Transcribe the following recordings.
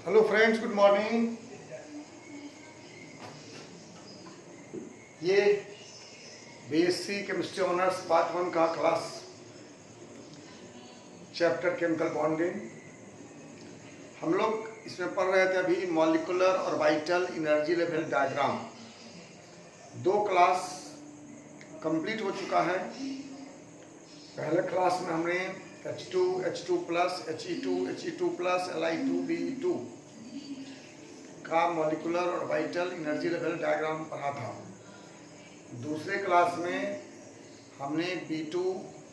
Hello friends, good morning. ये BSc chemistry honours part 1 का class chapter chemical bonding. हम लोग इसमें पढ़ रहे थे अभी molecular orbital energy level diagram. 2 class complete हो चुका है। पहले क्लास में हमने H2, H2+, He2, He2+, Li2, Be2 का molecular orbital energy level diagram पढ़ा था। दूसरे क्लास में हमने B2,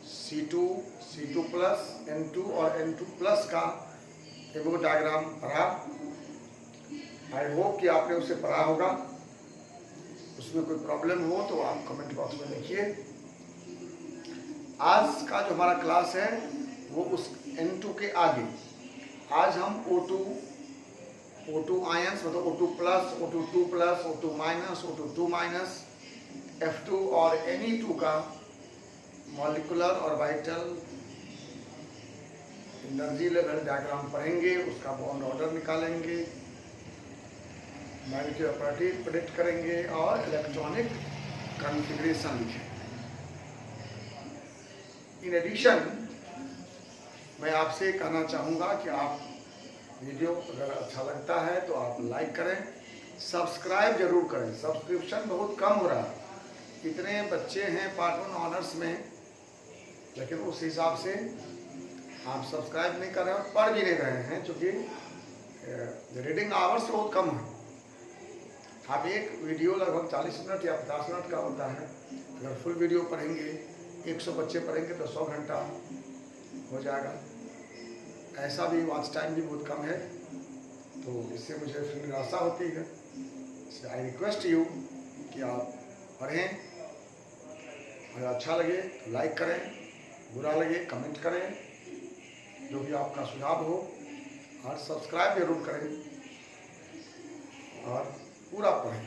C2, C2+, N2 और N2+ का एवो डायग्राम पढ़ा। आई होप कि आपने उसे पढ़ा होगा। उसमें कोई प्रॉब्लम हो तो आप कमेंट बॉक्स में लिखिए। आज का जो हमारा क्लास है वो उस N2 के आगे। आज हम O2 आयंस मतलब O2+, O2+, O2-, F2 और Ne2 का molecular orbital energy level diagram पढ़ेंगे। उसका बॉन्ड ऑर्डर निकालेंगे, मॉलिक्यूलर प्रॉपर्टी प्रेडिक्ट करेंगे और इलेक्ट्रॉनिक कॉन्फ़िगरेशन लिखेंगे। इन एडिशन मैं आपसे कहना चाहूँगा कि आप वीडियो अगर अच्छा लगता है तो आप लाइक करें, सब्सक्राइब जरूर करें। सब्सक्रिप्शन बहुत कम हो रहा है। इतने बच्चे हैं पार्ट 1 ऑनर्स में, लेकिन उस हिसाब से आप सब्सक्राइब नहीं कर रहे हैं, पढ़ भी नहीं रहे हैं, क्योंकि रीडिंग आवर्स बहुत कम है। आप एक वीडियो लगभग 40 मिनट या 50 मिनट का होता है। अगर फुल वीडियो पढ़ेंगे, 100 बच्चे पढ़ेंगे तो 100 घंटा हो जाएगा। ऐसा भी वॉच टाइम भी बहुत कम है, तो इससे मुझे फिर निराशा होती है। आई रिक्वेस्ट यू कि आप पढ़ें, अगर अच्छा लगे तो लाइक करें, बुरा लगे कमेंट करें, जो भी आपका सुझाव हो, और सब्सक्राइब जरूर करें और पूरा पढ़ें।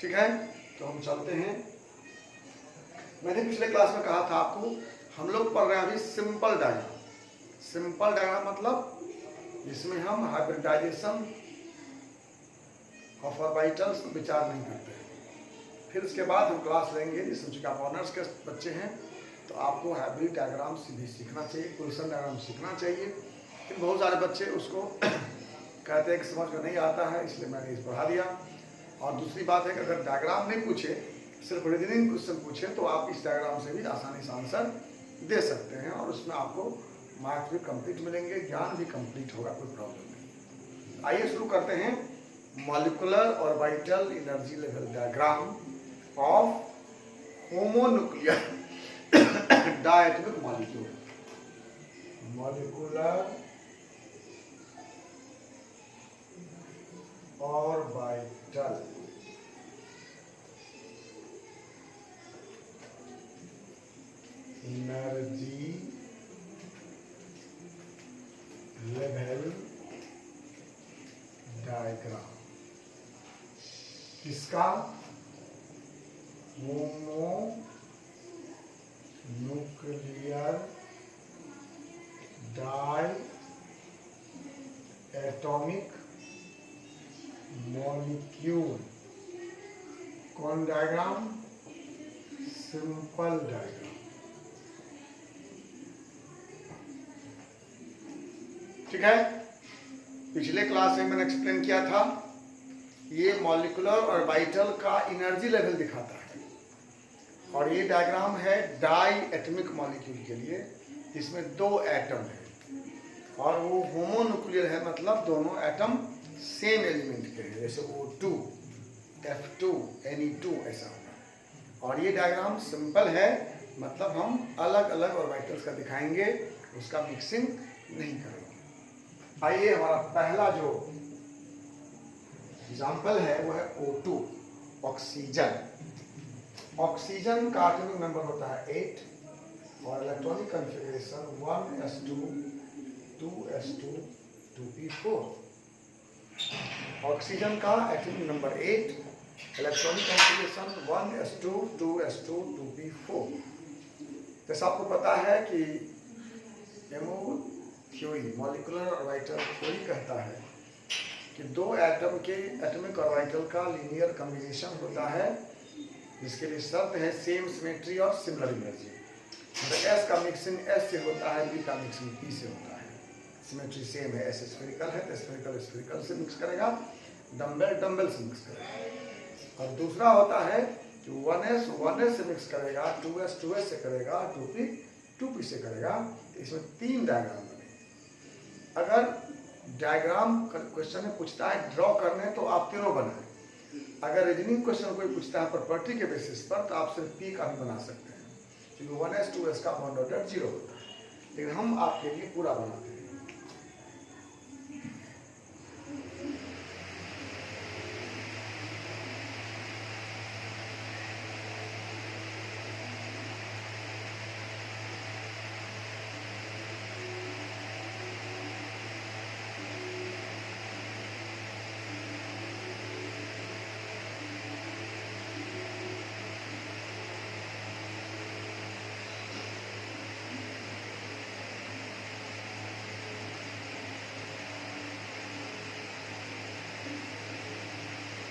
ठीक है, तो हम चलते हैं। मैंने पिछले क्लास में कहा था आपको, हम लोग पढ़ रहे हैं अभी सिंपल डायग्राम। सिंपल डायग्राम मतलब जिसमें हम हाइब्रिडाइजेशन ऑफ ऑर्बिटल्स पर विचार नहीं करते हैं। फिर उसके बाद हम क्लास लेंगे, जिसमें चूँकि आप ऑनर्स के बच्चे हैं तो आपको हाइब्रिड डायग्राम भी सीखना चाहिए, पोजीशन डायग्राम सीखना चाहिए। फिर बहुत सारे बच्चे उसको कहते हैं कि समझ में नहीं आता है, इसलिए मैंने इस पढ़ा दिया। और दूसरी बात है कि अगर डायग्राम नहीं पूछे, सिर्फ रीजनिंग क्वेश्चन पूछे, तो आप इस डायग्राम से भी आसानी से आंसर दे सकते हैं और उसमें आपको मार्क्स भी कंप्लीट मिलेंगे, ज्ञान भी कंप्लीट होगा, कोई प्रॉब्लम नहीं। आइए शुरू करते हैं। Molecular orbital energy level diagram of homonuclear diatomic molecule. Molecular orbital energy level diagram. किसका? Homonuclear diatomic molecule. कौन डायग्राम? Simple diagram. ठीक है, पिछले क्लास में मैंने एक्सप्लेन किया था, ये मॉलिक्यूलर और वाइटल का एनर्जी लेवल दिखाता है। और ये डायग्राम है डाई एटॉमिक मॉलिक्यूल के लिए, जिसमें 2 एटम है और वो होमोन्यूक्लियर है, मतलब दोनों एटम सेम एलिमेंट के हैं, जैसे O2, F2, Ne2 ऐसा होगा। और ये डायग्राम सिंपल है, मतलब हम अलग अलग ऑर्बिटल्स का दिखाएंगे, उसका मिक्सिंग नहीं करेंगे। आइए, हमारा पहला जो एग्जाम्पल है वो है O2, ऑक्सीजन। ऑक्सीजन का एटॉमिक नंबर होता है 8 और electronic configuration 1s2 2s2 2p4। Oxygen का atomic number 8, electronic configuration 1s2 2s2 2p4। जैसा आपको पता है कि MO theory, molecular orbital theory कहता है कि दो एटम के एटॉमिक ऑर्बिटल का लीनियर कॉम्बिनेशन होता है, जिसके लिए शर्त है सेम सिमेट्री और सिमिलर एनर्जी। मतलब एस का मिक्सिंग एस से होता है, पी का मिक्सिंग पी से होता है, सिमेट्री सेम है। एस स्फेरिकल है तो स्फेरिकल स्फेरिकल से मिक्स करेगा, डम्बल डम्बल से मिक्स करेगा। और दूसरा होता है कि 1s से मिक्स करेगा, 2s से करेगा, 2p से करेगा। इसमें 3 डायग्राम बने। अगर डायग्राम क्वेश्चन में पूछता है ड्रॉ करने तो आप तीनों बनाएं। अगर रीजनिंग क्वेश्चन कोई पूछता है प्रॉपर्टी के बेसिस पर तो आप सिर्फ पी का भी बना सकते हैं, क्योंकि 1s 2s का बॉन्ड ऑर्डर 0 होता है। लेकिन हम आपके लिए पूरा बनाते हैं।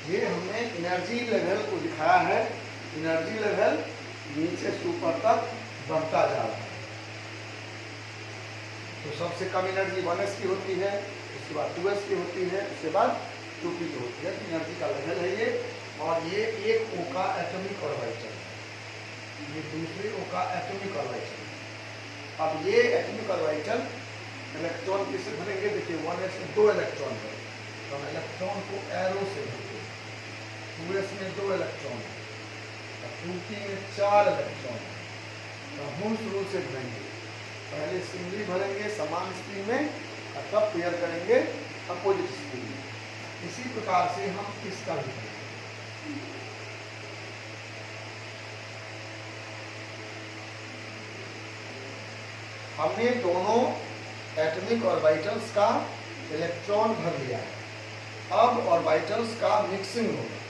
ये हमने एनर्जी लेवल को दिखाया है। एनर्जी लेवल नीचे से ऊपर तक बढ़ता जा रहा है। तो सबसे कम एनर्जी 1s की होती है, उसके बाद 2s की होती है, उसके बाद 2p की होती है। एनर्जी का लेवल है ये। और ये एक O का एटॉमिक ऑर्बिटल, ये दूसरे O का एटॉमिक ऑर्बिटल। अब ये एटॉमिक ऑर्बिटल इलेक्ट्रॉन किससे भरेंगे? देखिए 1s में 2 इलेक्ट्रॉन है, तो हम इलेक्ट्रॉन को एरो से भरेंगे। 2s में 2 इलेक्ट्रॉन है, 2p में 4 इलेक्ट्रॉन है। तो हम शुरू से भरेंगे, पहले सिंगली भरेंगे समान स्पीड में और तब पेयर करेंगे अपोजिट स्पीड में। इसी प्रकार से हम इसका भी करेंगे। हमने दोनों एटॉमिक ऑर्बिटल्स का इलेक्ट्रॉन भर लिया है। अब ऑर्बिटल्स का मिक्सिंग होगा।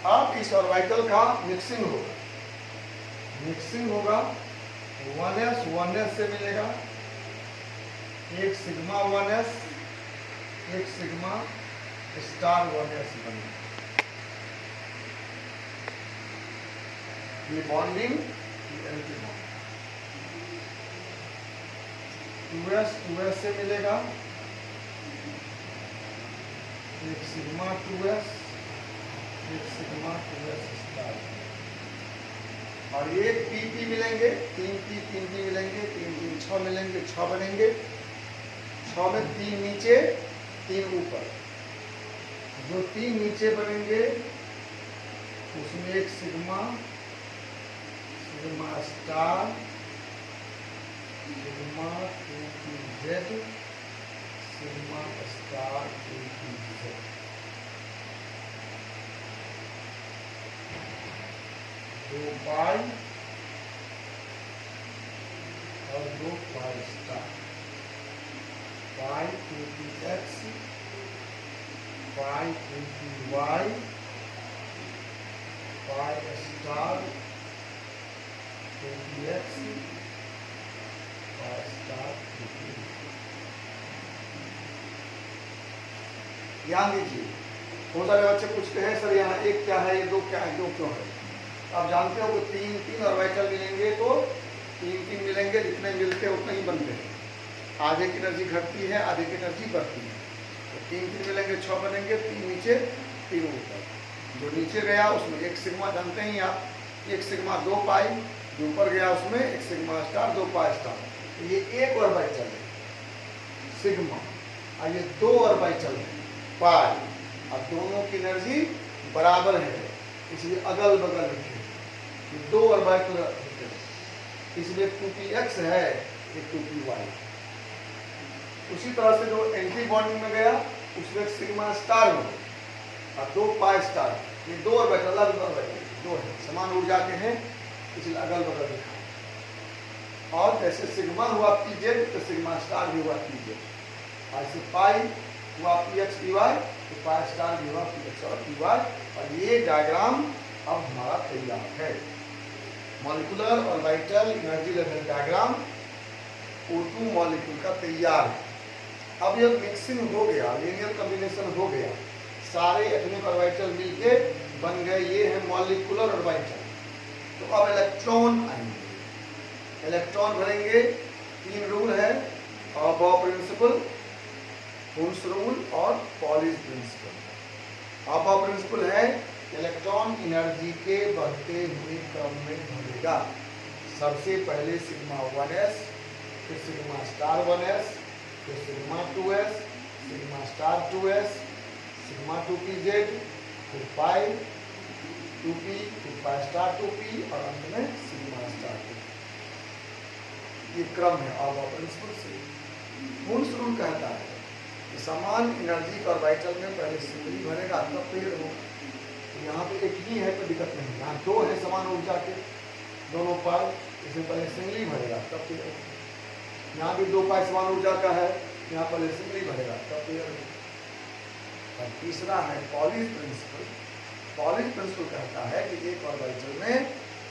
अब इस ऑर्बिटल का मिक्सिंग होगा। मिक्सिंग होगा 1s से मिलेगा, एक सिग्मा 1s, एक सिग्मा स्टार 1s बनेगा। ये बॉन्डिंग, ये एंटी बॉन्ड। 2s से मिलेगा, एक सिग्मा 2s, एक सिग्मा 2s स्टार। और ये 3p मिलेंगे, 3p मिलेंगे, 3 6 मिलेंगे, 6 बनेंगे। 6 में 3 नीचे 3 ऊपर। जो 3 नीचे बनेंगे उसमें एक sigma star, sigma 2pz, sigma star 2pz। दो पाई और 2 पाई स्टार। पाई 2px, पाई 2py, pi star 2px, pi star 2py। ध्यान दीजिए, बहुत सारे बच्चे पूछते हैं सर यहाँ एक क्या है, ये दो क्या है, दो क्यों है। आप जानते हो कि 3 ऑर्बिटल मिलेंगे तो 3 मिलेंगे, जितने मिलते हैं उतने ही बनते हैं। आधे की एनर्जी घटती है, आधे की एनर्जी बढ़ती है। तो 3 मिलेंगे, 6 बनेंगे, 3 नीचे 3 ऊपर। जो नीचे गया उसमें एक सिग्मा, जानते हैं आप, एक सिग्मा 2 पाई, जो ऊपर गया उसमें एक सिग्मा स्टार 2 पाई स्टार। ये एक ऑर्बिटल है सिग्मा, और ये 2 ऑर्बिटल है पाई, और दोनों की एनर्जी बराबर है, इसलिए अगल बगल लिखे। 2 ऑर्बिटल इसलिए 2px है, एक 2py। उसी तरह से जो एंटी बॉन्डिंग में गया उसमें सिग्मा स्टार में और 2 पाई स्टार। ये 2 ऑर्बिटल अलग ऑर्बिटल 2 है, समान ऊर्जा के हैं, इसलिए अगल बगल लिखा। और जैसे सिग्मा हुआ पीजेड तो सिग्मा स्टार भी हुआ पीजेड, ऐसे पाई हुआ पीएक्स पीवाई तो पाई स्टार भी हुआ पीएक्स और पीवाई। और ये डायग्राम अब हमारा तैयार है, molecular orbital energy level diagram O2 molecule का तैयार है। अब ये मिक्सिंग हो गया, लीनियर कॉम्बिनेशन हो गया, सारे एटॉमिक ऑर्बिटल मिलके बन गए, ये है मॉलिक्यूलर ऑर्बिटल। तो अब इलेक्ट्रॉन आएंगे, इलेक्ट्रॉन भरेंगे। 3 रूल है, अबाव प्रिंसिपल, हुन्स रूल और पॉलिश प्रिंसिपल। अबाव प्रिंसिपल है इलेक्ट्रॉन एनर्जी के बढ़ते हुए क्रम में भरेगा। सबसे पहले सिग्मा 1s, फिर सिग्मा स्टार 1s, फिर sigma 2s, sigma star 2s, sigma 2pz, फिर पाई 2p, फिर पाई स्टार 2p और अंत में सिग्मा स्टार 2p। ये क्रम है अबाव प्रिंसिपल से। हुन्स रूल कहता है कि समान एनर्जी का ऑर्बिटल में पहले सिंगली भरेगा तब पेड़ होगा। यहाँ पे एक ही है तो दिक्कत नहीं, यहाँ 2 है समान ऊर्जा के दोनों पाई, इसमें पहले सिंगली भरेगा तब पेड़ होगा। यहाँ भी 2 पाई समान ऊर्जा का है, यहाँ पहले सिंगली भरेगा तब पेड़ होगा। और तीसरा है पॉलिश प्रिंसिपल। पॉलिश प्रिंसिपल कहता है कि एक ऑर्बिटल में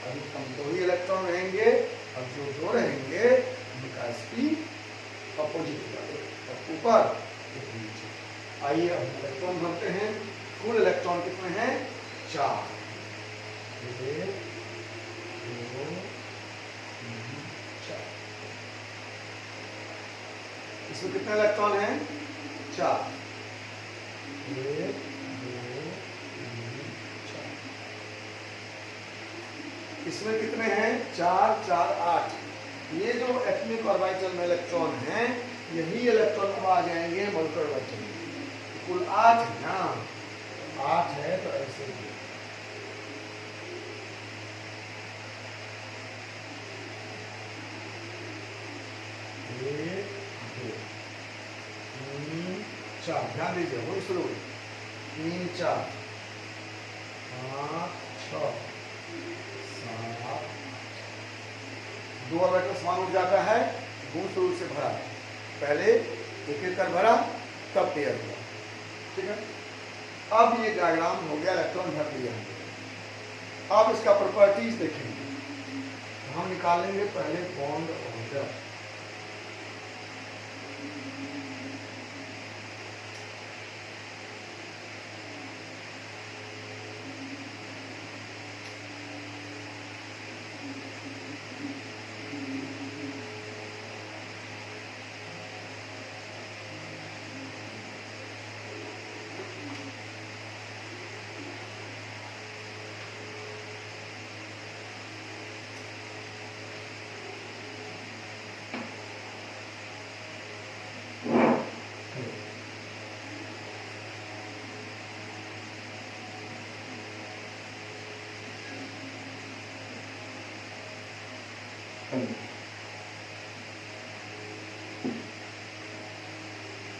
अधिकतम 2 ही इलेक्ट्रॉन रहेंगे और जो 2 रहेंगे उनका स्पीड अपोजिट होगा, ऊपर एक नीचे। आइए अब इलेक्ट्रॉन भरते हैं। कुल इलेक्ट्रॉन कितने हैं? 4। 1 2 3 4। इसमें कितने इलेक्ट्रॉन हैं? 4। 1 2 3 4। इसमें कितने हैं? 4 4 8। ये जो एटॉमिक ऑर्बिटल में इलेक्ट्रॉन हैं, यही इलेक्ट्रॉन अब आ जाएंगे मॉलिक्यूलर ऑर्बिटल में। कुल 8 है ना, 8 है तो ऐसे ही 1 2 3 4। ध्यान दीजिए, वो शुरू 3 4 5 6 7। 2 ऑर्बिटल समान ऊर्जा का है, गुण रूल से भरा है। पहले एक कर भरा तब पेयर हुआ, ठीक है। अब ये डायग्राम हो गया, इलेक्ट्रॉन भर दिया। अब इसका प्रॉपर्टीज देखेंगे, हम निकालेंगे पहले बॉन्ड ऑर्डर।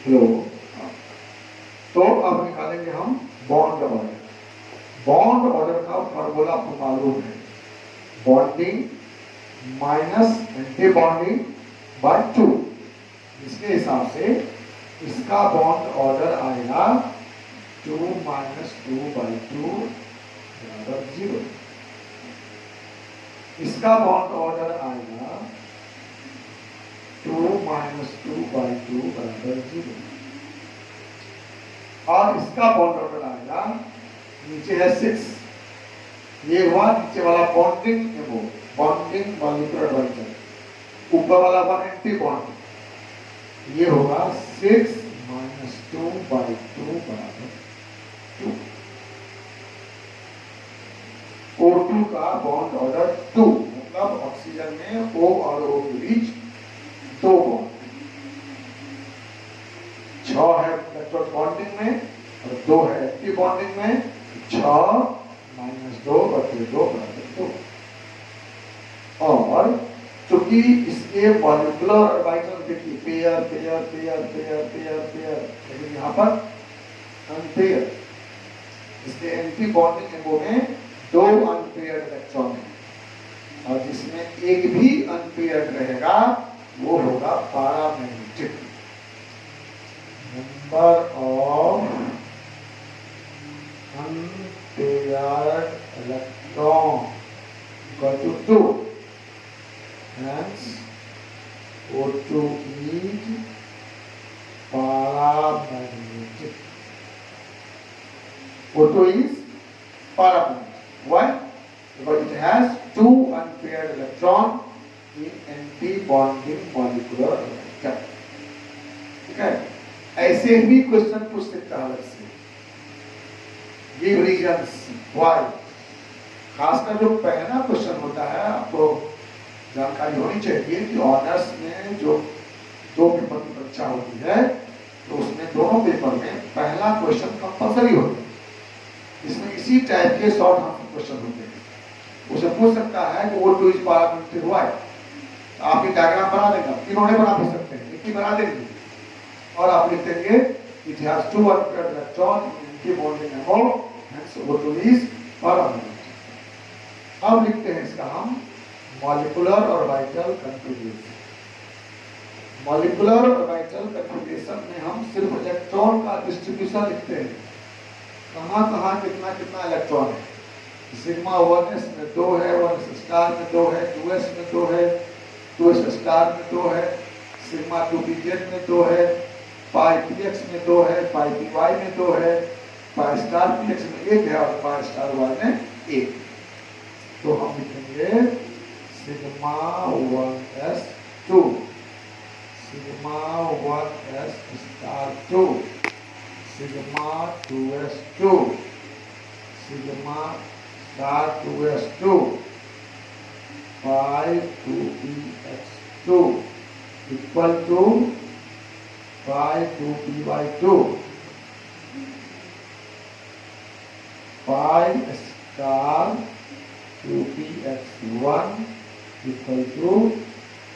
हेलो, तो अब निकालेंगे हम बॉन्ड ऑर्डर। बॉन्ड ऑर्डर का फॉर्मूला आपको मालूम है, bonding minus anti bonding by 2। इसके हिसाब से इसका बॉन्ड ऑर्डर आएगा 2 - 2/2 बराबर 0। इसका बॉन्ड ऑर्डर आएगा 2 - 2/2 बराबर 0। और इसका बॉन्ड ऑर्डर आएगा, नीचे है 6, ये हुआ नीचे वाला bonding ammo, bonding molecular orbital, ऊपर वाला वन एंटी बॉन्ड, ये होगा 6 - 2/2 बराबर 2। O2 का बॉन्ड ऑर्डर 2, मतलब ऑक्सीजन में O और O के बीच 2 बॉन्ड, 6 है इलेक्ट्रॉन बॉन्डिंग में और 2 है एंटी बॉन्डिंग में। 6 - 2/2 बराबर 2। और चूंकि इसके मॉलिक्यूलर ऑर्बिटल देखिए pair pair pair pair pair pair, लेकिन यहाँ पर अनपेयर, इसके एंटी बॉन्डिंग एंगो में 2 अनपेयर्ड इलेक्ट्रॉन है, और जिसमें एक भी अनपेयर्ड रहेगा वो होगा paramagnetic. Number of unpaired electron equal to 2, hence O2 is paramagnetic. O2 is paramagnetic. Why? Because it has 2 unpaired electron in anti-bonding molecular orbital. ठीक है, ऐसे भी क्वेश्चन पूछ सकता है अलग से। Give reasons why. खासकर जो पहला क्वेश्चन होता है आपको जानकारी होनी चाहिए कि ऑनर्स में जो 2 पेपर की परीक्षा होती है तो उसमें दोनों पेपर में पहला क्वेश्चन कंपल्सरी होता है। इसमें इसी टाइप के शॉर्ट आंसर क्वेश्चन होते हैं। उसे पूछ सकता है कि O2 इज पैरामैग्नेटिक व्हाई, आप ये डायग्राम बना देगा, इन्होंने बना भी सकते हैं, एक ही बना देंगे और आप लिख देंगे इट हैज 2 अनपेयर्ड इलेक्ट्रॉन इनकी bonding angle, hence O2 is paramagnetic। अब लिखते हैं इसका हम molecular orbital configuration. Molecular orbital configuration में हम सिर्फ इलेक्ट्रॉन का डिस्ट्रीब्यूशन लिखते हैं, कहाँ कहाँ कितना कितना इलेक्ट्रॉन है। सिग्मा 1s में 2 है, 1s स्टार में 2 है, 2s में 2 है, 2s स्टार में 2 है, सिग्मा 2pz में 2 है, पाई px में 2 है, पाई py में 2 है, पाई स्टार px में 1 है और पाई स्टार y में 1। तो हम लिखेंगे sigma 1s2, sigma 1s star 2, sigma 2s2, sigma star 2s2, pi 2px2 equal to pi 2py2, pi star 2px1 equal to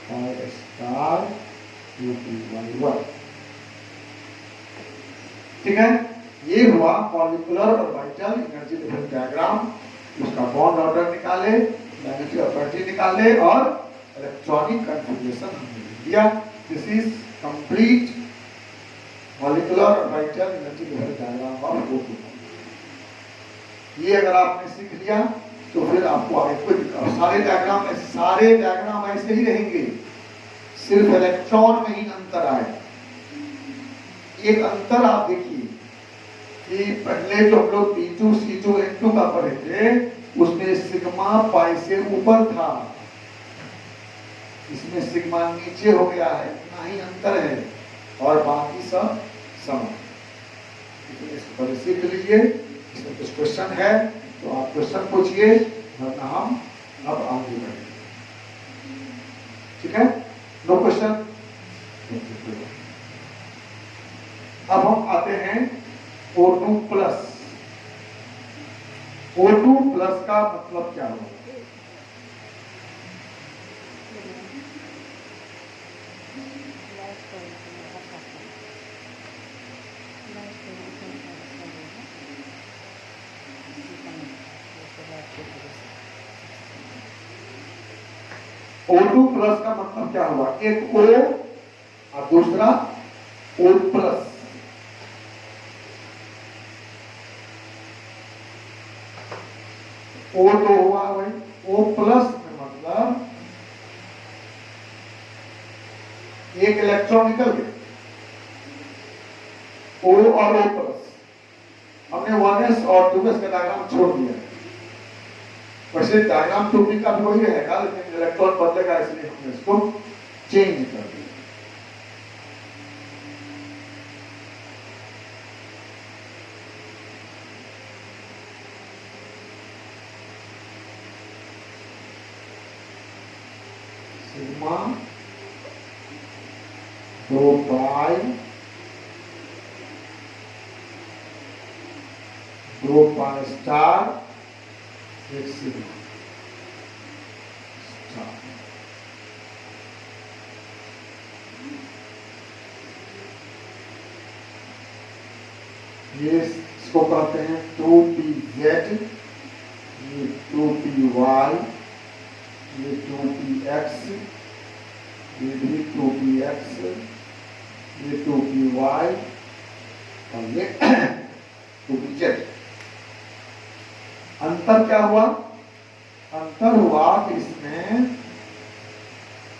pi star 2py1। ठीक है, ये हुआ molecular orbital energy level diagram. उसका bond order निकाले, magnetic property निकाले और electronic configuration हमने दिया। This is complete molecular orbital energy level diagram of O2। ये अगर आपने सीख लिया तो फिर आपको आगे कोई सारे डायग्राम ऐसे ही रहेंगे, सिर्फ इलेक्ट्रॉन में ही अंतर आए। एक अंतर आप देखिए कि पहले जो हम लोग P2 C2 N2 का पढ़े थे उसमें सिग्मा पाई से ऊपर था, इसमें सिग्मा नीचे हो गया है, इतना ही अंतर है और बाकी सब समान। इसको सीख लीजिए। इसमें कुछ क्वेश्चन है तो आप क्वेश्चन पूछिए, वरना हम अब आगे बढ़ेंगे। ठीक है, नो क्वेश्चन। अब हम आते हैं O2 प्लस। O2 प्लस का मतलब क्या होगा? O2 प्लस का मतलब क्या हुआ? एक O और दूसरा O प्लस। O तो हुआ भाई, O प्लस में मतलब एक इलेक्ट्रॉन निकल गया, O और O प्लस। हमने 1s और 2s का डायग्राम छोड़ दिया। वैसे डायग्राम 2p का भी वही रहेगा, लेकिन इलेक्ट्रॉन बदलेगा इसलिए हमने इसको चेंज कर दिया। सिग्मा 2 पाई 2 पाई स्टार 1 सिग्मा स्टार। ये इसको कहते हैं 2pz, ये 2py, ये 2px, ये भी 2px, ये 2py और ये 2pz। अंतर क्या हुआ? अंतर हुआ कि इसमें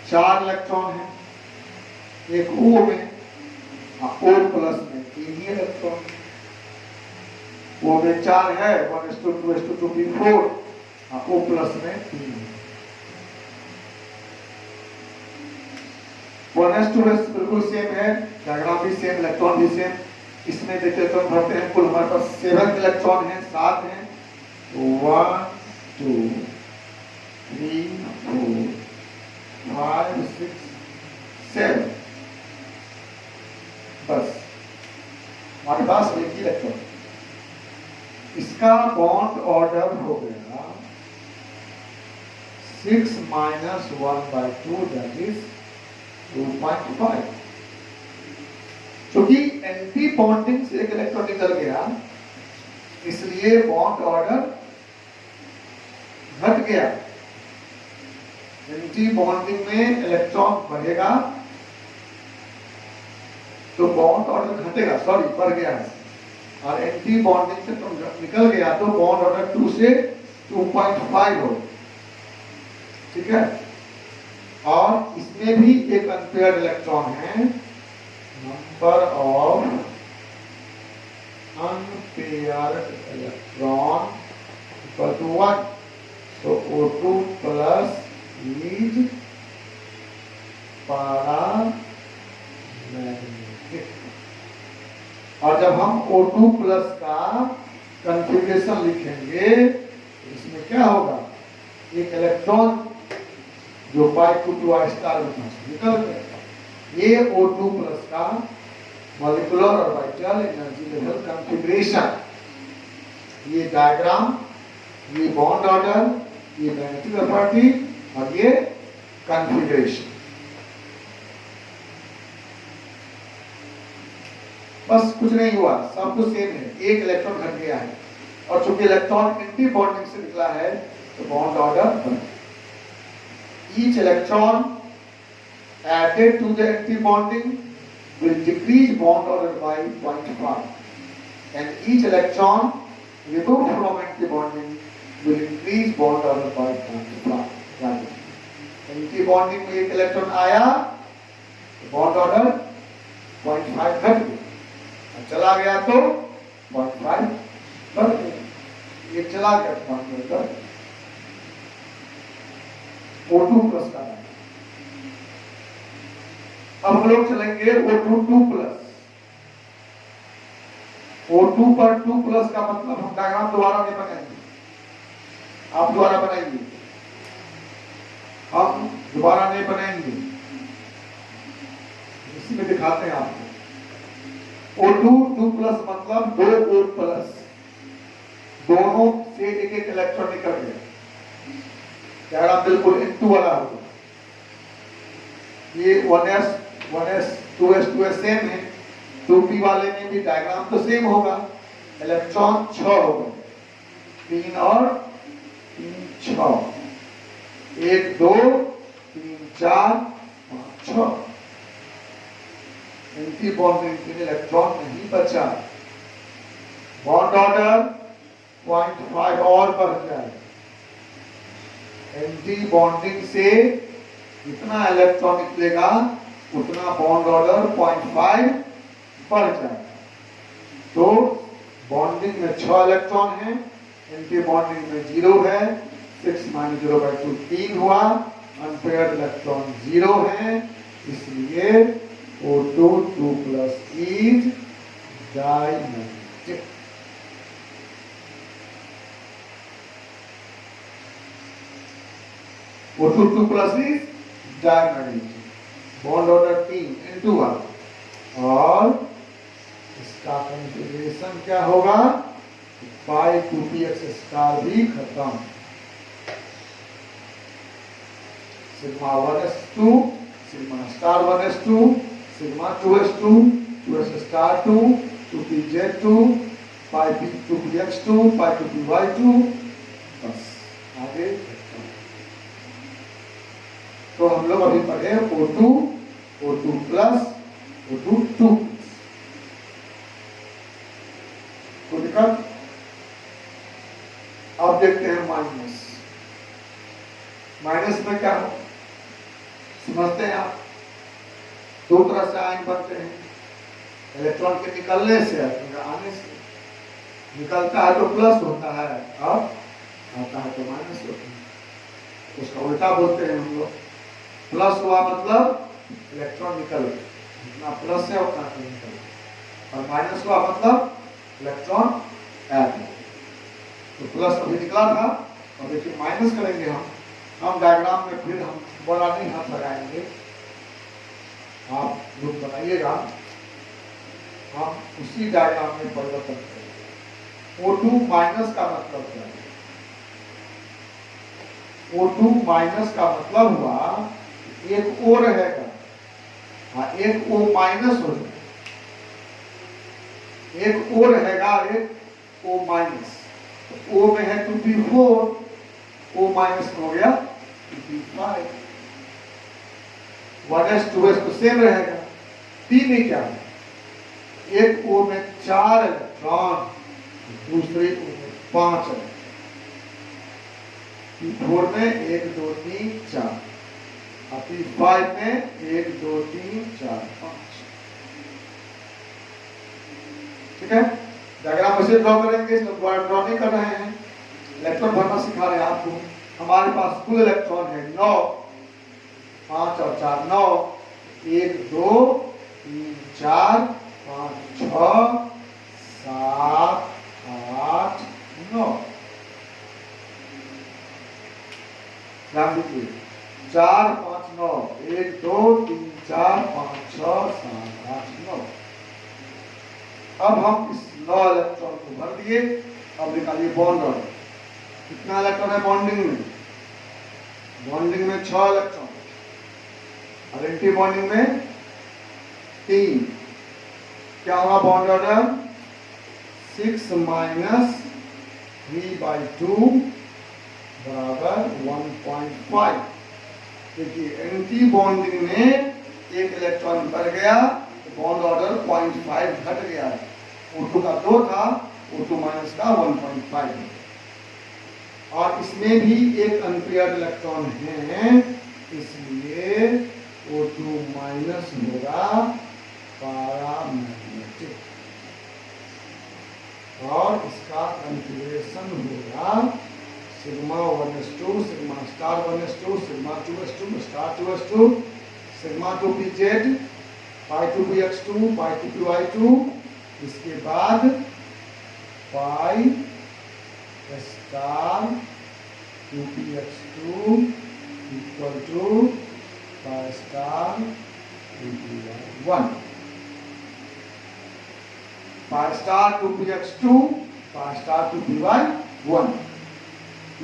4 इलेक्ट्रॉन है, एक O में, O प्लस में 3 ही इलेक्ट्रॉन, O में 4 है, 1:2 2p4, O प्लस में 3 है। 1:2 बिल्कुल सेम है, डायग्राम भी सेम, इलेक्ट्रॉन भी सेम। इसमें देखते इलेक्ट्रॉन भरते हैं, कुल हमारे पास 7 इलेक्ट्रॉन है, 7 है। 1 2 3 4 5 6 7, बस हमारे पास एक ही इलेक्ट्रॉन। इसका बॉन्ड ऑर्डर हो गया 6 - 1/2, दैट इज 2.5। क्योंकि एंटी बॉन्डिंग से एक इलेक्ट्रॉन निकल गया, इसलिए बॉन्ड ऑर्डर घट गया। एंटी बॉन्डिंग में इलेक्ट्रॉन बढ़ेगा तो बॉन्ड ऑर्डर घटेगा, सॉरी बढ़ गया है, और एंटी बॉन्डिंग से तुम निकल गया तो बॉन्ड ऑर्डर 2 से 2.5 हो, ठीक है। और इसमें भी एक अनपेयर्ड इलेक्ट्रॉन है, number of unpaired electron equal to 1, so O2 plus is paramagnetic. और जब हम O2 प्लस का कॉन्फ़िगरेशन लिखेंगे इसमें क्या होगा, एक इलेक्ट्रॉन जो π2 स्टार निकल गया, ये O2 प्लस का molecular orbital energy level configuration, ये डायग्राम, ये बॉन्ड ऑर्डर, ये मैग्नेटिक प्रॉपर्टी और ये कॉन्फ़िगरेशन, बस कुछ नहीं हुआ, सब कुछ सेम है, एक इलेक्ट्रॉन घट गया है। और चूंकि इलेक्ट्रॉन एंटी बॉन्डिंग से निकला है तो bond order, each electron added to the anti bonding will decrease bond order by 0.5, and each electron removed from anti-bonding will increase bond order by 0.5. Anti-bonding में एक इलेक्ट्रॉन आया तो बॉन्ड ऑर्डर 0.5 घट गया, चला गया तो 0.5 बढ़ गया, ये चला गया 0.5। O2 प्लस का, अब हम लोग चलेंगे O2 2 प्लस। O2 पर 2 प्लस का मतलब हम डायग्राम दोबारा नहीं बनाएंगे, आप दोबारा बनाएंगे, हम दोबारा नहीं बनाएंगे, इसी में दिखाते हैं आपको। O2 2 प्लस मतलब 2 O प्लस, दोनों से एक एक इलेक्ट्रॉन निकल गया, डायग्राम बिल्कुल N2 वाला होगा। ये 1s 2s सेम है, 2p वाले में भी डायग्राम तो सेम होगा, इलेक्ट्रॉन 6 होगा, 3 और 3 6, 1 2 3 4 5 6, एंटी बॉन्डिंग के लिए इलेक्ट्रॉन नहीं बचा, बॉन्ड ऑर्डर 0.5 और बढ़ जाए, एंटी बॉन्डिंग से जितना इलेक्ट्रॉन निकलेगा उतना बॉन्ड ऑर्डर 0.5 बढ़ जाएगा। तो बॉन्डिंग में 6 इलेक्ट्रॉन है, एंटी बॉन्डिंग में 0 है, 6 - 0/2 3 हुआ, अनपेयर्ड इलेक्ट्रॉन 0 है, इसलिए O2 2 plus is diamagnetic. O2 2 plus is diamagnetic, bond order 3 N2 वाला, और इसका कॉन्फ़िगरेशन क्या होगा, π2px स्टार भी खत्म, sigma 1s2 sigma star 1s2 sigma 2s2 2s star 2 2pz2 पाई p2px2 पाई 2py2 बस आगे। तो हम लोग अभी पढ़े O2 O2 प्लस O2 2 तो दिक्कत। अब देखते हैं माइनस। माइनस में क्या हो समझते हैं आप, दो तरह से आयन बनते हैं, इलेक्ट्रॉन के निकलने से आने से। निकलता है तो प्लस होता है और आता है तो माइनस होता है। उसका उल्टा बोलते हैं हम लोग। प्लस हुआ मतलब इलेक्ट्रॉन निकल गया, जितना प्लस है उतना निकल गया, और माइनस हुआ मतलब इलेक्ट्रॉन ऐड है। तो प्लस अभी निकला था, और देखिए माइनस करेंगे हम डायग्राम में फिर हम बड़ा नहीं हाथ लगाएंगे, आप लोग बनाइएगा, हम उसी डायग्राम में परिवर्तन करेंगे। O2 माइनस का मतलब क्या है? O2 माइनस का मतलब हुआ एक O रहेगा, हाँ एक O माइनस हो जाएगा, एक O रहेगा एक O माइनस। तो O में है 2p4, O माइनस हो गया 2p5। 1s 2s तो सेम रहेगा। P में क्या है? एक O में 4 इलेक्ट्रॉन, दूसरे O में 5 इलेक्ट्रॉन। P4 में 1 2 3 4, और P5 में 1 2 3 4 5। ठीक है, डायग्राम ऐसे ड्रॉ करेंगे, ड्रॉ नहीं कर रहे हैं, इलेक्ट्रॉन भरना सिखा रहे हैं आपको। हमारे पास कुल इलेक्ट्रॉन है 9, 5 और 4 9, 1 2 3 4 5 6 7 8 9। ध्यान दीजिए, 4 5 9, 1 2 3 4 5 6 7 8 9। अब हम इस 9 इलेक्ट्रॉन को भर दिए। अब निकालिए बॉन्ड ऑर्डर। कितना इलेक्ट्रॉन है बॉन्डिंग में? बॉन्डिंग में 6 इलेक्ट्रॉन, और एंटी बॉन्डिंग में 3। क्या होगा बॉन्ड ऑर्डर? 6 माइनस 3/2 बराबर 1.5। देखिए एंटी बॉन्डिंग में एक इलेक्ट्रॉन बढ़ गया, बॉन्ड ऑर्डर 0.5 घट गया है। O2 का 2 था, O2 माइनस का 1.5 है। और इसमें भी एक अनपेयर्ड इलेक्ट्रॉन है, इसलिए O2 माइनस होगा पैरामैग्नेटिक, और इसका कॉन्फ़िगरेशन होगा sigma 1s2 sigma star 1s2 sigma 2s2 star 2s2 sigma 2pz pi 2px2 pi 2py2। इसके बाद pi star 2px2 equal to pi star 2py1। Pi star 2px2 pi star 2py1।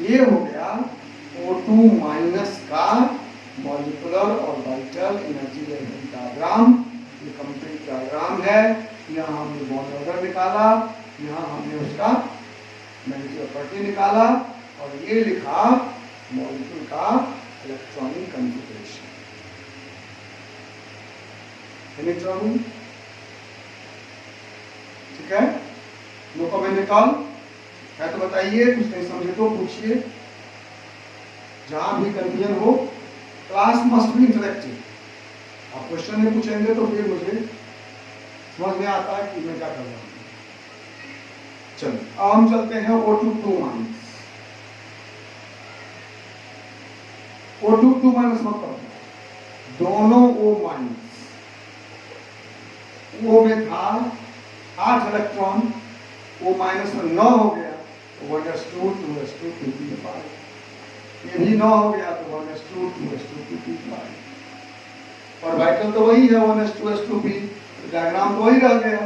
ये हो गया O2 minus का molecular orbital energy level diagram. ये complete diagram है। यहाँ हमने बॉन्ड ऑर्डर निकाला, यहाँ हमने उसका मैग्नेटिक प्रॉपर्टी निकाला, और ये लिखा मॉलिक्यूल का इलेक्ट्रॉनिक कॉन्फ़िगरेशन। Any trouble? ठीक है, नो कमेंट निकाल है तो बताइए, कुछ नहीं समझे तो पूछिए। जहां भी कंफ्यूजन हो, क्लास मस्ट बी इंटरेक्टिव। आप क्वेश्चन में पूछेंगे तो फिर मुझे समझ में आता है कि मैं क्या कर रहा हूँ। चलो अब हम चलते हैं O2 2 माइनस। O2 2 माइनस मतलब दोनों O माइनस। O में था 8 इलेक्ट्रॉन, O माइनस में 9 हो गया, 1s2 2s2 2p5। ये भी 9 हो गया तो 1s2 2s2 2p5। और वाइटल तो वही है 1s2 2p, डायग्राम तो वही रह गया,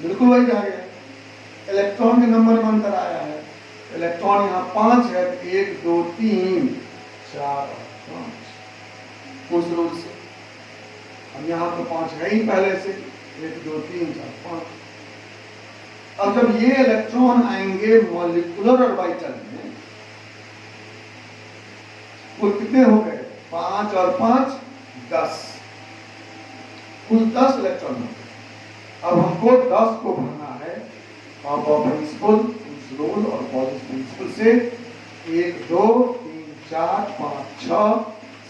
बिल्कुल वही रह गया। इलेक्ट्रॉन के नंबर में अंतर आया है। इलेक्ट्रॉन यहाँ 5 है, 1 2 3 4 5 उस रूल से। अब यहाँ तो 5 है ही पहले से, 1 2 3 4 5। अब जब ये इलेक्ट्रॉन आएंगे मॉलिक्यूलर ऑर्बिटल में, कुल कितने हो गए? 5 और 5 10, कुल 10 इलेक्ट्रॉन हो गए। अब हमको 10 को भरना है प्रिंसिपल रूल और पॉलिश प्रिंसिपल से। 1 2 3 4 5 6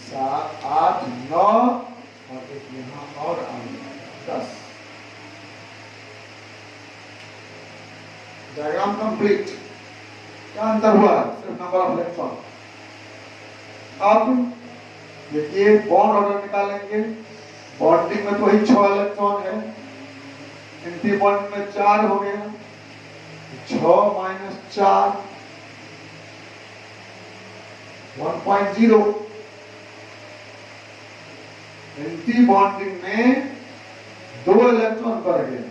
7 8 9 और एक यहाँ और 10। Diagram complete. क्या अंतर हुआ? सिर्फ नंबर ऑफ इलेक्ट्रॉन। अब देखिए बॉन्ड ऑर्डर निकालेंगे। बॉन्डिंग में तो वही 6 इलेक्ट्रॉन है, एंटी बॉन्डिंग में 4 हो गया। 6 माइनस 4 1.0। एंटी बॉन्डिंग में 2 इलेक्ट्रॉन बढ़ गए।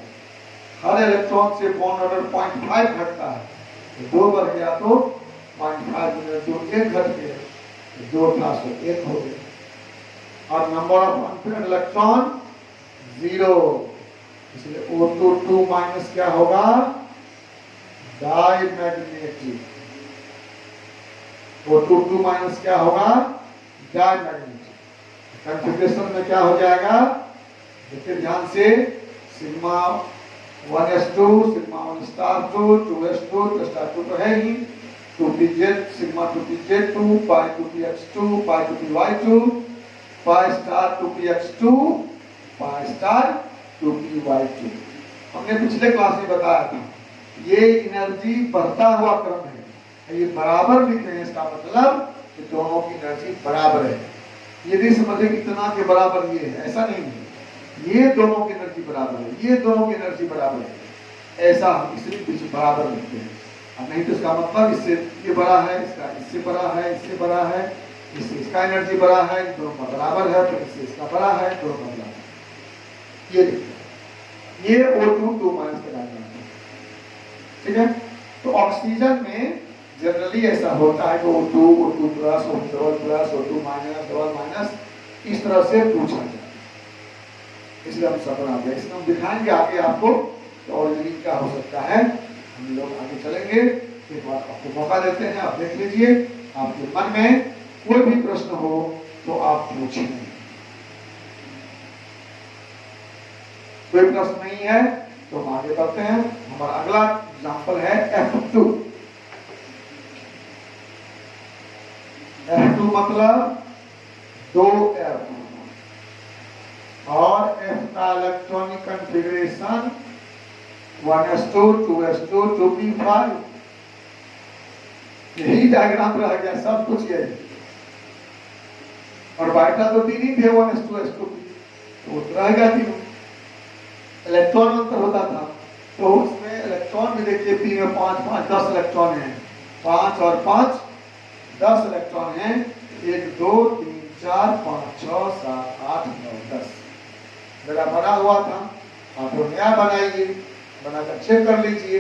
हर इलेक्ट्रॉन से बॉन्ड ऑर्डर 0.5 घटता है, तो 2 बढ़ गया तो 0.5 में 2 1 घट गए, 2 प्लस 1 हो गया। और नंबर ऑफ अनपेयर्ड इलेक्ट्रॉन 0, इसलिए O2 2 माइनस क्या होगा? डाइमैग्नेटिक। O2 2 माइनस क्या होगा? डाइमैग्नेटिक। कॉन्फ़िगरेशन में क्या हो जाएगा? देखिए ध्यान से, sigma 1s2 sigma 1 star 2 2s2 star 2 तो है ही, 2pz sigma 2pz2 pi 2px2 pi 2py2 pi star 2px2 pi star 2py2। हमने पिछले क्लास में बताया था ये एनर्जी बढ़ता हुआ क्रम है। ये बराबर लिख रहे हैं, इसका मतलब कि दोनों की एनर्जी बराबर है। ये नहीं समझे कितना के बराबर ये है, ऐसा नहीं है। ये दोनों की एनर्जी बराबर है, ये दोनों की एनर्जी बराबर है, ऐसा हम इसलिए बीच बराबर लिखते हैं। अब नहीं तो इसका मतलब इससे ये बड़ा है, इसका इससे बड़ा है, इससे बड़ा है, इससे इसका एनर्जी बड़ा है, दोनों का बराबर है, फिर इससे इसका बड़ा है, दोनों का बराबर है। ये लिखते हैं। ये O2 2 माइनस का डायग्राम है, ठीक है। तो ऑक्सीजन में जनरली ऐसा होता है कि O2 O2 plus O2 plus O2 minus double minus इस तरह से पूछा जाए, इसलिए हम सब बनाते हैं। इसमें हम दिखाएंगे आगे आपको तो ऑरिजिन क्या हो सकता है। हम लोग आगे चलेंगे, एक बार आपको मौका देते हैं, आप देख लीजिए। आपके मन में कोई भी प्रश्न हो तो आप पूछें। कोई प्रश्न नहीं है तो हम आगे बढ़ते हैं। हमारा अगला एग्जाम्पल है F2। F2 मतलब 2F और F का electronic configuration 1s2 2s2 2p5। यही डायग्राम रह गया, सब कुछ यही। और बाइटा तो 3 ही थे 1s2 s2p, तो रह गया 3। इलेक्ट्रॉन अंतर होता था, तो उसमें इलेक्ट्रॉन भी देखिए p में 5 5 10 इलेक्ट्रॉन हैं, 5 और 5 10 इलेक्ट्रॉन हैं। 1 2 3 4 5 6 7 8 9 10 मेरा बना हुआ था, आप लोग नया बनाइए, बनाकर चेक कर लीजिए।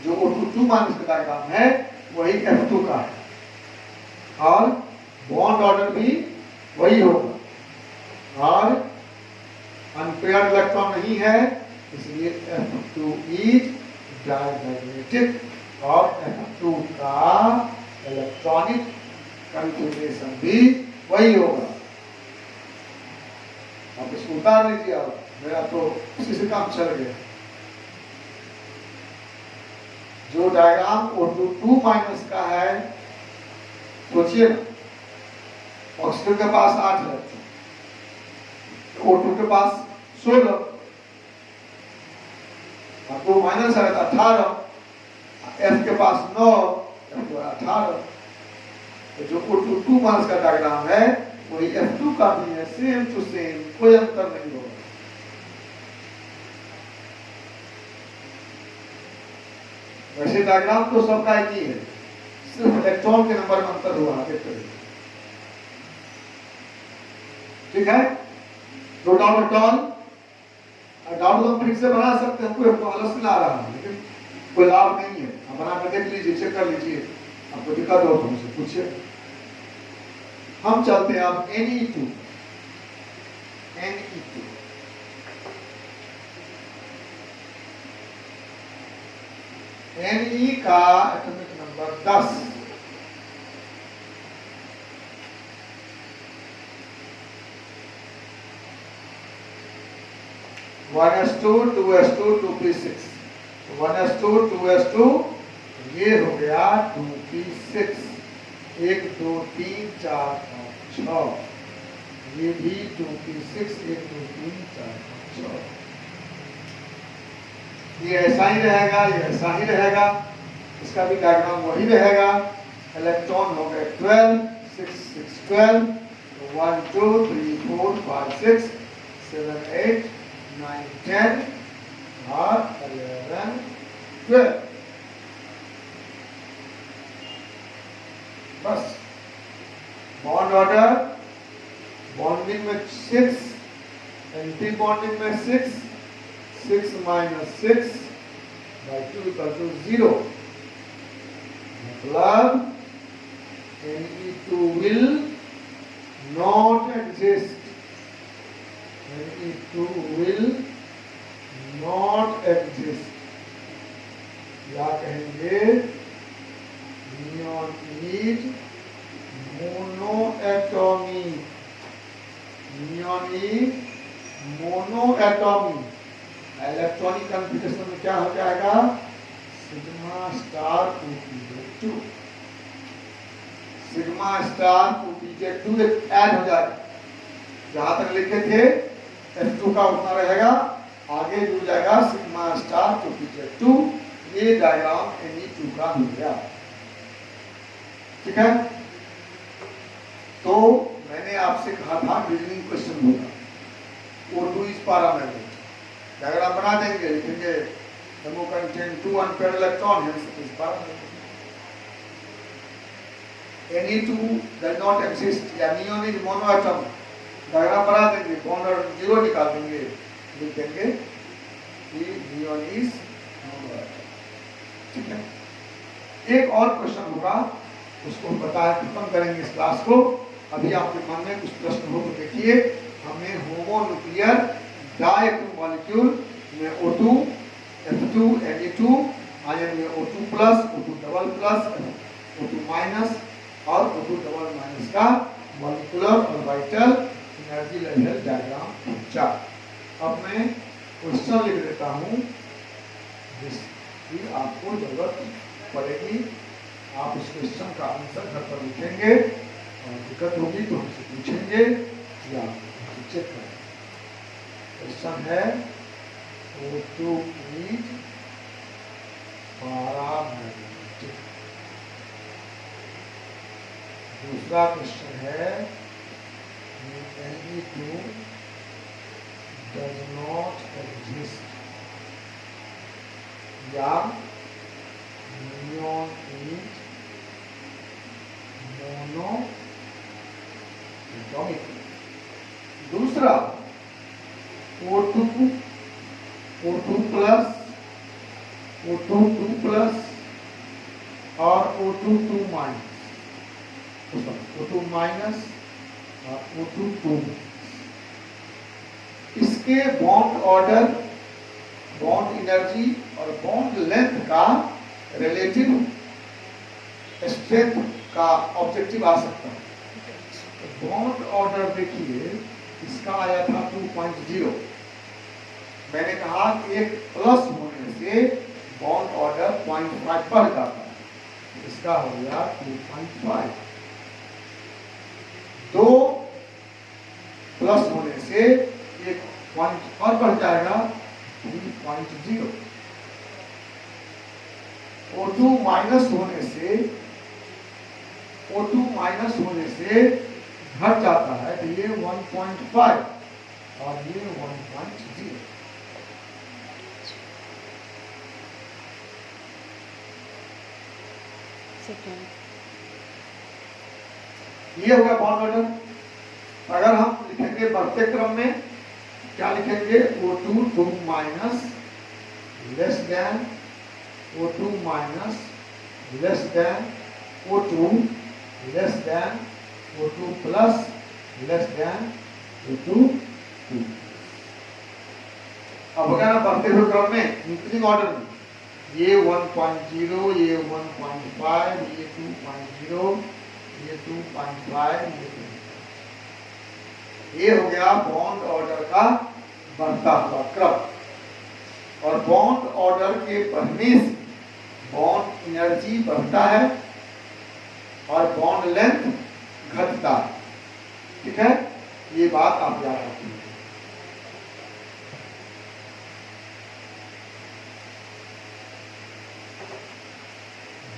जो O2 2 माइनस का डायग्राम है वही F2 का है, और बॉन्ड ऑर्डर भी वही होगा, और अनपेयर्ड इलेक्ट्रॉन नहीं है, इसलिए F2 इज डायमैग्नेटिक और F2 का इलेक्ट्रॉनिक कॉन्फ़िगरेशन भी वही होगा। आप इसको उतार लीजिए, आप मेरा तो उसी से काम चल गया। जो डायग्राम O2 2 माइनस का है, सोचिए ऑक्सीजन के पास 8 इलेक्ट्रॉन, O2 के पास 16, 2 माइनस है 18, F के पास 9, F के 18। तो जो O2 2 माइनस का डायग्राम है वही F2 का भी है, सेम टू सेम, कोई अंतर नहीं होगा। वैसे डायग्राम तो सबका एक ही है, सिर्फ इलेक्ट्रॉन के नंबर में अंतर हुआ है। ठीक है, no doubt at all. Doubt हम फिर से बना सकते हैं, कोई आलस में आ रहा है, लेकिन कोई लाभ नहीं है। आप बना कर देख लीजिए, चेक कर लीजिए, आपको दिक्कत हो तो मुझसे पूछिए। हम चलते हैं अब Ne2। Ne का atomic number 10। One S two 2p6, 1s2 2s2, ये हो गया 2p6। 1 2 3 4 5 6, ये भी 2p6, 1 2 3 4 5 6। ये ऐसा ही रहेगा, ये ऐसा ही रहेगा, इसका भी डायग्राम वही रहेगा। इलेक्ट्रॉन हो गए 12, 6 6 12, 1 2 3 4 5 6 7 8 9 10 और 11 12। बस बॉन्ड ऑर्डर, बॉन्डिंग में 6, एंटी बॉन्डिंग में 6, 6 minus 6 by 2 equal to 0। मतलब Ne2 will not exist, Ne2 will not exist, या कहेंगे neon is monoatomic, neon is monoatomic। Electronic configuration में क्या हो जाएगा, sigma star 2p2, sigma star 2p2 add हो जाएगा। जहां तक लिखे थे F2 का उतना रहेगा, आगे जुड़ जाएगा सिग्मा स्टार 2p2। ये डायग्राम Ne2 का हो गया। ठीक है, तो मैंने आपसे कहा था रीजनिंग क्वेश्चन होगा। O2 इस पैरामीटर डायग्राम बना देंगे, लिखेंगे हेमो contain 2 unpaired electron, hence is parameter. Ne2 does not exist, या नियॉन इज मोनोएटम, डायग्राम बना देंगे, बॉन्ड और जीरो निकाल देंगे, लिखेंगे कि नियॉन इज मोनोएटम। ठीक है, एक और क्वेश्चन होगा, उसको हम बताया खत्म करेंगे इस क्लास को। अभी आपके मन में कुछ प्रश्न हो तो देखिए। हमने होमोन्यूक्लियर डायएटॉमिक मॉलिक्यूल में O2, F2, Ne2, आयन में O2 plus, O2 double plus, O2 minus और O2 डबल माइनस का molecular orbital energy level diagram खींचा। अब मैं क्वेश्चन लिख देता हूँ जिसकी आपको जरूरत पड़ेगी। आप इस क्वेश्चन का आंसर घर पर लिखेंगे और दिक्कत होगी तो हमसे पूछेंगे या चेक करेंगे। क्वेश्चन है O2 is paramagnetic। दूसरा क्वेश्चन है Ne2 does not exist, या neon is monoatomic। दूसरा O2 प्लस, O2 2 प्लस और O2 2 माइनस, O2 माइनस और O2 2। इसके बॉन्ड ऑर्डर, बॉन्ड एनर्जी और बॉन्ड लेंथ का रिलेटिव स्ट्रेंथ का ऑब्जेक्टिव आ सकता है। बॉन्ड ऑर्डर देखिए, इसका आया था 2.0। मैंने कहा कि एक प्लस होने से बॉन्ड ऑर्डर 0.5 बढ़ जाता है, इसका हो गया 2.5। 2 प्लस होने से एक पॉइंट और बढ़ जाएगा 3.0। O2 माइनस होने से घट जाता है, तो ये 1.5 और ये 1.0। ये होगा बॉन्ड ऑर्डर। अगर हम लिखेंगे बढ़ते क्रम में, क्या लिखेंगे, O2 2 minus less than O2 minus less than O2 less than O2 plus less than O2 2। अब अगर बढ़ते हुए क्रम में इंक्रीजिंग ऑर्डर में ये 1.0, ये 1.5, ये 2.0, ये 2.5, ये 2। ये हो गया बॉन्ड ऑर्डर का बढ़ता हुआ क्रम। और बॉन्ड ऑर्डर के बढ़ने से बॉन्ड एनर्जी बढ़ता है और बॉन्ड लेंथ घटता है। ठीक है, ये बात आप याद रखिए।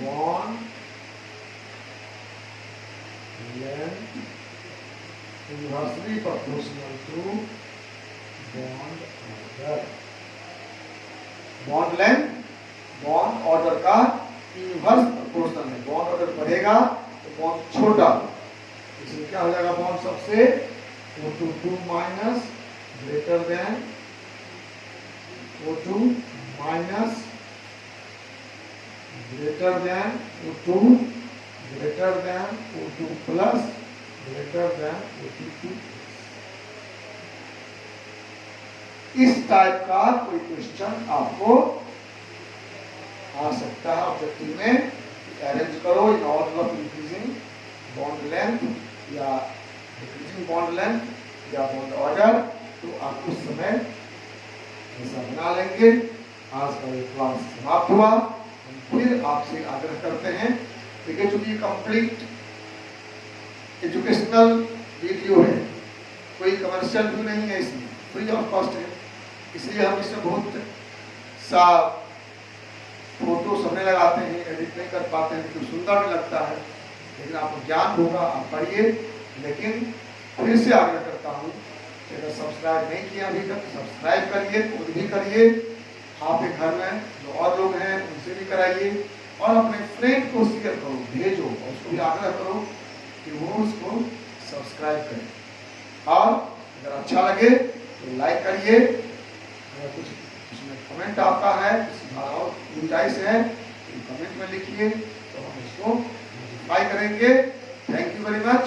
Bond length inversely proportional to bond order. Bond length bond order का इनवर्स प्रोपोर्शनल है। बॉन्ड ऑर्डर बढ़ेगा तो बॉन्ड छोटा, इसमें क्या हो जाएगा, बॉन्ड सबसे O2 minus greater than O2 minus greater than O2 greater than O2 plus greater than O2। इस टाइप का कोई क्वेश्चन आपको आ सकता है ऑब्जेक्टिव में। अरेंज करो in order of increasing bond length या डिक्रीजिंग बॉन्ड लेंथ या बॉन्ड ऑर्डर, तो आप उस समय ऐसा बना लेंगे। आज का ये क्लास समाप्त हुआ। हम फिर आपसे आग्रह करते हैं, देखिए चूंकि कंप्लीट एजुकेशनल वीडियो है, कोई कमर्शियल भी नहीं है, इसमें फ्री ऑफ कॉस्ट है, इसलिए हम इसमें बहुत सा फोटो सबने लगाते हैं, एडिट नहीं कर पाते हैं, तो सुंदर भी लगता है, लेकिन आपको ज्ञान होगा, आप पढ़िए। लेकिन फिर से आग्रह करता हूँ कि अगर सब्सक्राइब नहीं किया अभी तक सब्सक्राइब करिए, खुद भी करिए, आपके घर में जो और लोग हैं उनसे भी कराइए, और अपने फ्रेंड को शेयर करो, भेजो, और उसको भी आग्रह करो कि वो उसको सब्सक्राइब करें। और अगर अच्छा लगे तो लाइक करिए। अगर कुछ उसमें कमेंट आपका है, और गुंजाइश है तो कमेंट में लिखिए, तो हम इसको मॉडिफाई करेंगे। Thank you very much.